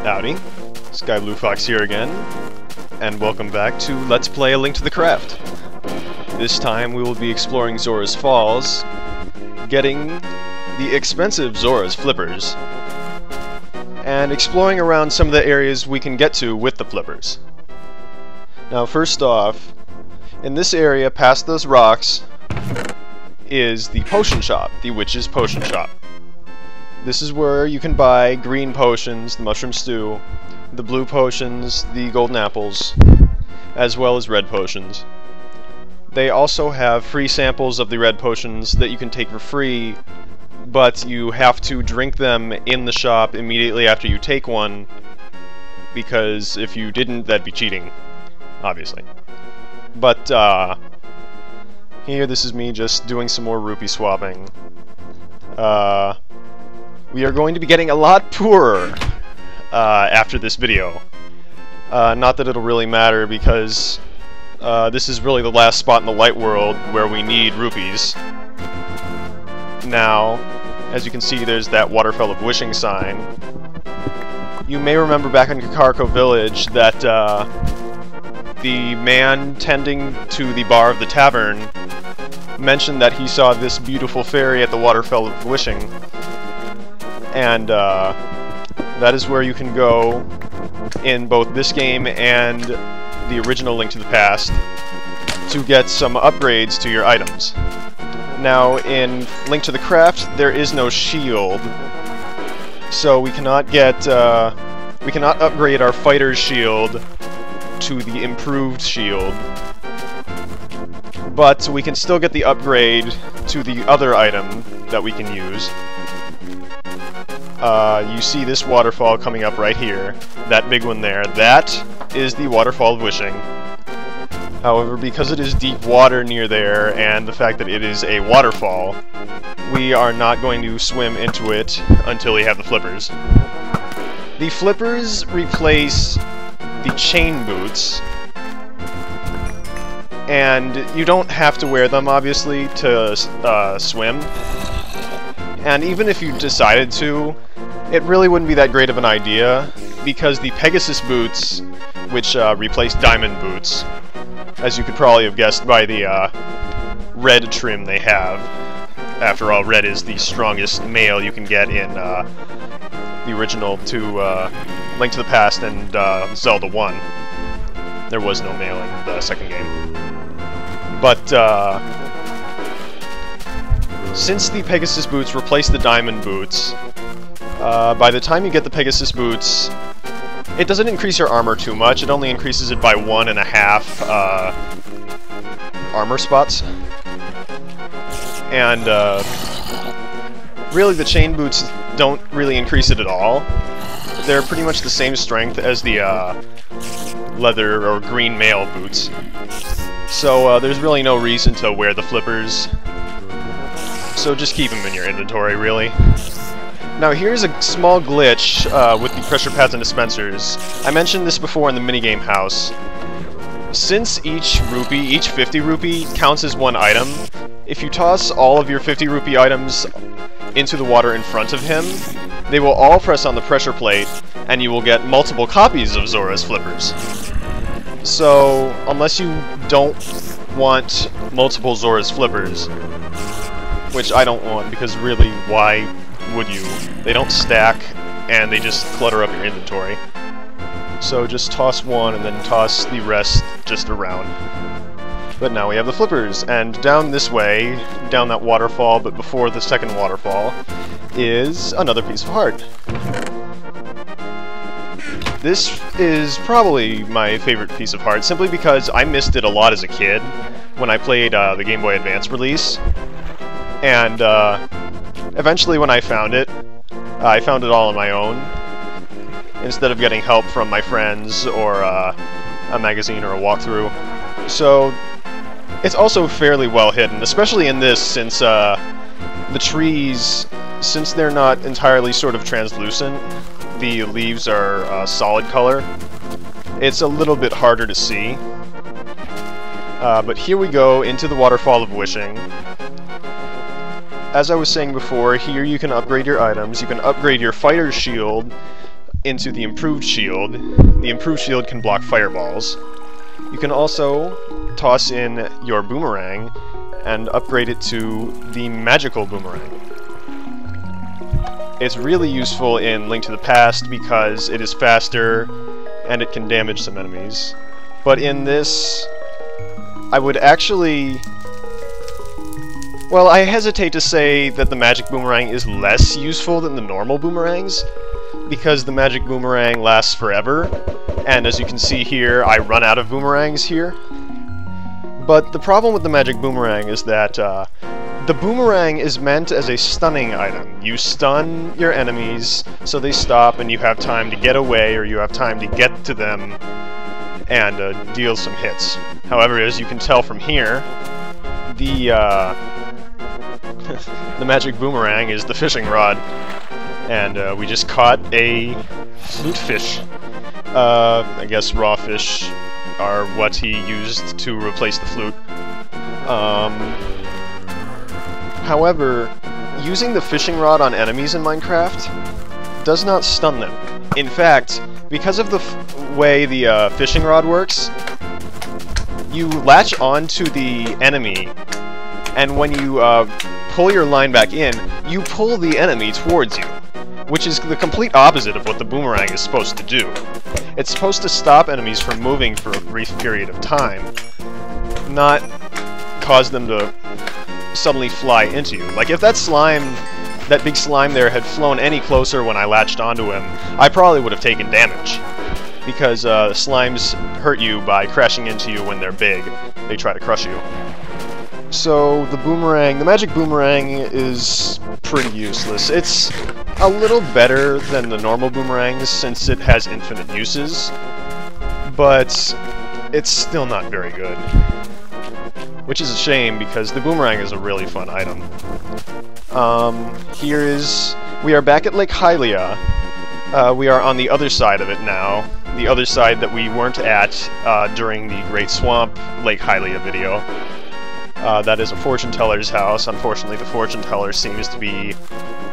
Howdy, Sky Blue Fox here again, and welcome back to Let's Play A Link to the Craft. This time we will be exploring Zora's Falls, getting the expensive Zora's Flippers, and exploring around some of the areas we can get to with the flippers. Now first off, in this area past those rocks is the potion shop, the Witch's Potion Shop. This is where you can buy green potions, the mushroom stew, the blue potions, the golden apples, as well as red potions. They also have free samples of the red potions that you can take for free, but you have to drink them in the shop immediately after you take one, because if you didn't, that'd be cheating, obviously. But, here this is me just doing some more rupee swapping. We are going to be getting a lot poorer after this video. Not that it'll really matter, because this is really the last spot in the light world where we need rupees. Now, as you can see, there's that Waterfall of Wishing sign. You may remember back in Kakariko Village that the man tending to the bar of the tavern mentioned that he saw this beautiful fairy at the Waterfall of Wishing. And that is where you can go in both this game and the original Link to the Past to get some upgrades to your items. Now, in Link to the Craft, there is no shield, so we cannot upgrade our fighter's shield to the improved shield, but we can still get the upgrade to the other item that we can use. You see this waterfall coming up right here, that big one there. That is the Waterfall of Wishing. However, because it is deep water near there, and the fact that it is a waterfall, we are not going to swim into it until we have the flippers. The flippers replace the chain boots, and you don't have to wear them, obviously, to swim. And even if you decided to, it really wouldn't be that great of an idea, because the Pegasus boots, which replace diamond boots, as you could probably have guessed by the red trim they have. After all, red is the strongest mail you can get in the original to Link to the Past and Zelda 1. There was no mail in the second game. But since the Pegasus boots replace the diamond boots, by the time you get the Pegasus boots, it doesn't increase your armor too much. It only increases it by 1.5 armor spots. And really the chain boots don't really increase it at all. They're pretty much the same strength as the leather or green mail boots. So there's really no reason to wear the flippers. So just keep them in your inventory, really. Now here's a small glitch with the pressure pads and dispensers. I mentioned this before in the minigame house. Since each rupee, each 50 rupee, counts as one item, if you toss all of your 50 rupee items into the water in front of him, they will all press on the pressure plate, and you will get multiple copies of Zora's Flippers. So, unless you don't want multiple Zora's Flippers, which I don't want, because really, why would you? They don't stack, and they just clutter up your inventory. So just toss one, and then toss the rest just around. But now we have the flippers, and down this way, down that waterfall, but before the second waterfall, is another piece of heart. This is probably my favorite piece of heart, simply because I missed it a lot as a kid when I played the Game Boy Advance release. And eventually when I found it all on my own, instead of getting help from my friends or a magazine or a walkthrough. So it's also fairly well hidden, especially in this, since the trees, since they're not entirely sort of translucent, the leaves are solid color, it's a little bit harder to see. But here we go into the Waterfall of Wishing. As I was saying before, here you can upgrade your items. You can upgrade your fighter's shield into the improved shield. The improved shield can block fireballs. You can also toss in your boomerang and upgrade it to the magical boomerang. It's really useful in Link to the Past because it is faster and it can damage some enemies. But in this, I would actually... Well, I hesitate to say that the magic boomerang is less useful than the normal boomerangs, because the magic boomerang lasts forever, and as you can see here, I run out of boomerangs here. But the problem with the magic boomerang is that the boomerang is meant as a stunning item. You stun your enemies so they stop and you have time to get away, or you have time to get to them and deal some hits. However, as you can tell from here, the the magic boomerang is the fishing rod, and we just caught a flute fish. I guess raw fish are what he used to replace the flute. However, using the fishing rod on enemies in Minecraft does not stun them. In fact, because of the way the fishing rod works, you latch onto the enemy, and when you pull your line back in, you pull the enemy towards you, which is the complete opposite of what the boomerang is supposed to do. It's supposed to stop enemies from moving for a brief period of time, not cause them to suddenly fly into you. Like, if that slime, that big slime there, had flown any closer when I latched onto him, I probably would have taken damage. Because slimes hurt you by crashing into you when they're big. They try to crush you. So the boomerang, the magic boomerang, is pretty useless. It's a little better than the normal boomerangs since it has infinite uses, but it's still not very good. Which is a shame, because the boomerang is a really fun item. We are back at Lake Hylia. We are on the other side of it now. The other side that we weren't at during the Great Swamp Lake Hylia video. That is a fortune teller's house. Unfortunately, the fortune teller seems to be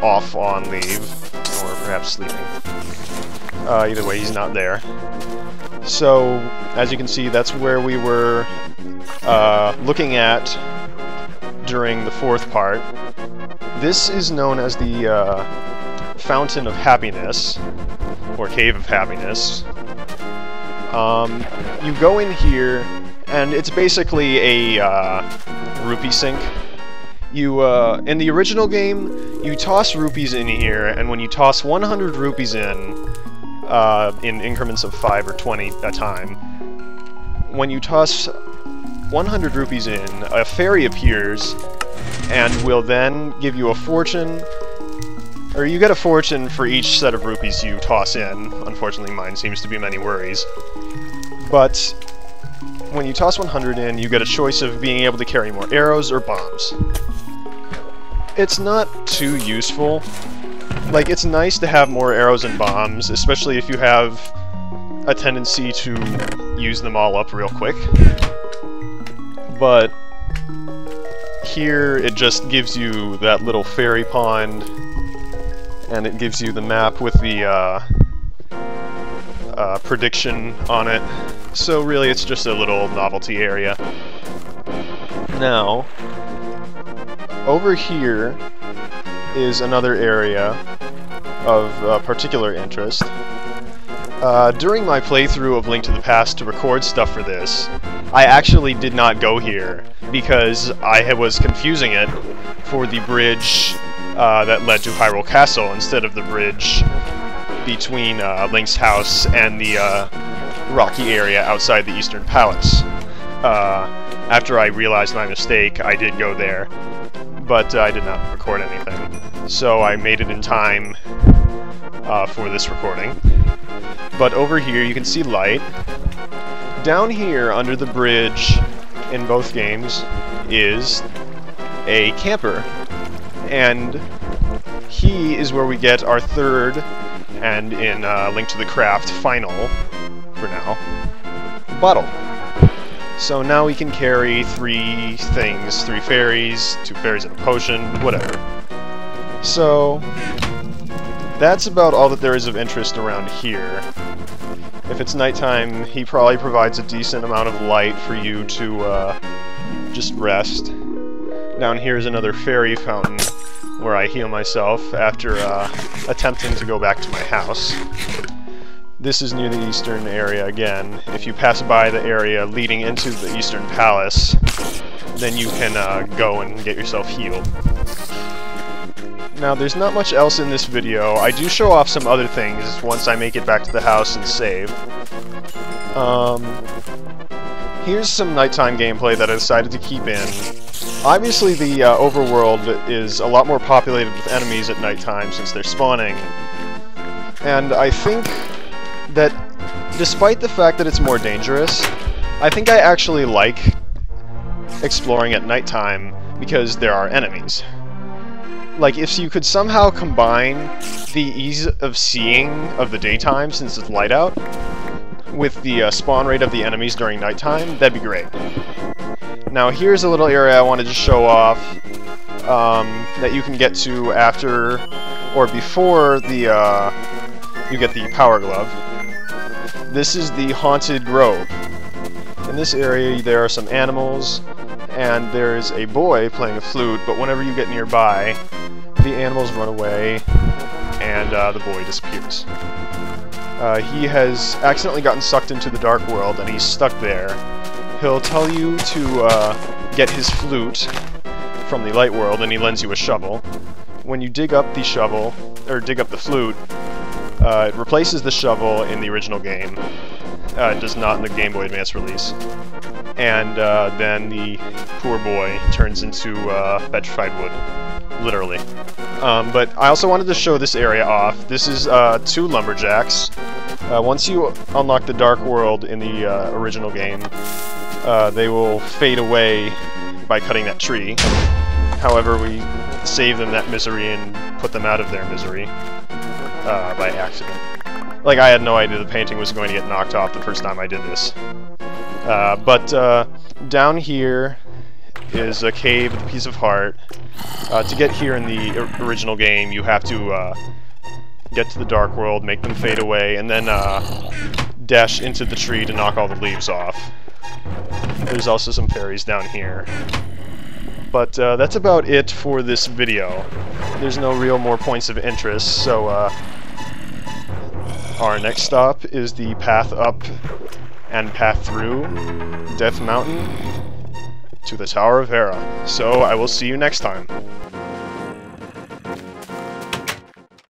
off on leave, or perhaps sleeping. Either way, he's not there. So, as you can see, that's where we were looking at during the fourth part. This is known as the Fountain of Happiness, or Cave of Happiness. You go in here, and it's basically a rupee sink. You, in the original game, you toss rupees in here, and when you toss 100 rupees in increments of 5 or 20 at a time, when you toss 100 rupees in, a fairy appears and will then give you a fortune, or you get a fortune for each set of rupees you toss in. Unfortunately, mine seems to be many worries. But when you toss 100 in, you get a choice of being able to carry more arrows or bombs. It's not too useful. Like, it's nice to have more arrows and bombs, especially if you have a tendency to use them all up real quick. But here it just gives you that little fairy pond, and it gives you the map with the prediction on it. So really it's just a little novelty area. Now, over here is another area of particular interest. During my playthrough of Link to the Past to record stuff for this, I actually did not go here because I was confusing it for the bridge that led to Hyrule Castle instead of the bridge between Link's house and the rocky area outside the Eastern Palace. After I realized my mistake, I did go there, but I did not record anything. So I made it in time for this recording. But over here you can see light. Down here under the bridge in both games is a camper, and he is where we get our third, and in Link to the Craft final, for now, bottle. So now we can carry 3 things, 3 fairies, 2 fairies and a potion, whatever. So, that's about all that there is of interest around here. If it's nighttime, he probably provides a decent amount of light for you to just rest. Down here is another fairy fountain where I heal myself after attempting to go back to my house. This is near the eastern area again. If you pass by the area leading into the eastern palace, then you can go and get yourself healed. Now, there's not much else in this video. I do show off some other things once I make it back to the house and save. Here's some nighttime gameplay that I decided to keep in. Obviously, the overworld is a lot more populated with enemies at nighttime since they're spawning. And I think that, despite the fact that it's more dangerous, I think I actually like exploring at nighttime because there are enemies. Like, if you could somehow combine the ease of seeing of the daytime, since it's light out, with the spawn rate of the enemies during nighttime, that'd be great. Now, here's a little area I wanted to show off that you can get to after or before the you get the power glove. This is the Haunted Grove. In this area, there are some animals, and there is a boy playing a flute, but whenever you get nearby, the animals run away, and the boy disappears. He has accidentally gotten sucked into the dark world, and he's stuck there. He'll tell you to get his flute from the light world, and he lends you a shovel. When you dig up the shovel, or dig up the flute, it replaces the shovel in the original game. It does not in the Game Boy Advance release. And then the poor boy turns into petrified wood. Literally. But I also wanted to show this area off. This is 2 lumberjacks. Once you unlock the Dark World in the original game, they will fade away by cutting that tree. However, we save them that misery and put them out of their misery by accident. Like, I had no idea the painting was going to get knocked off the first time I did this. But down here is a cave with a piece of heart. To get here in the original game, you have to get to the Dark World, make them fade away, and then dash into the tree to knock all the leaves off. There's also some fairies down here. But that's about it for this video. There's no real more points of interest, so our next stop is the path up and path through Death Mountain to the Tower of Hera. So I will see you next time.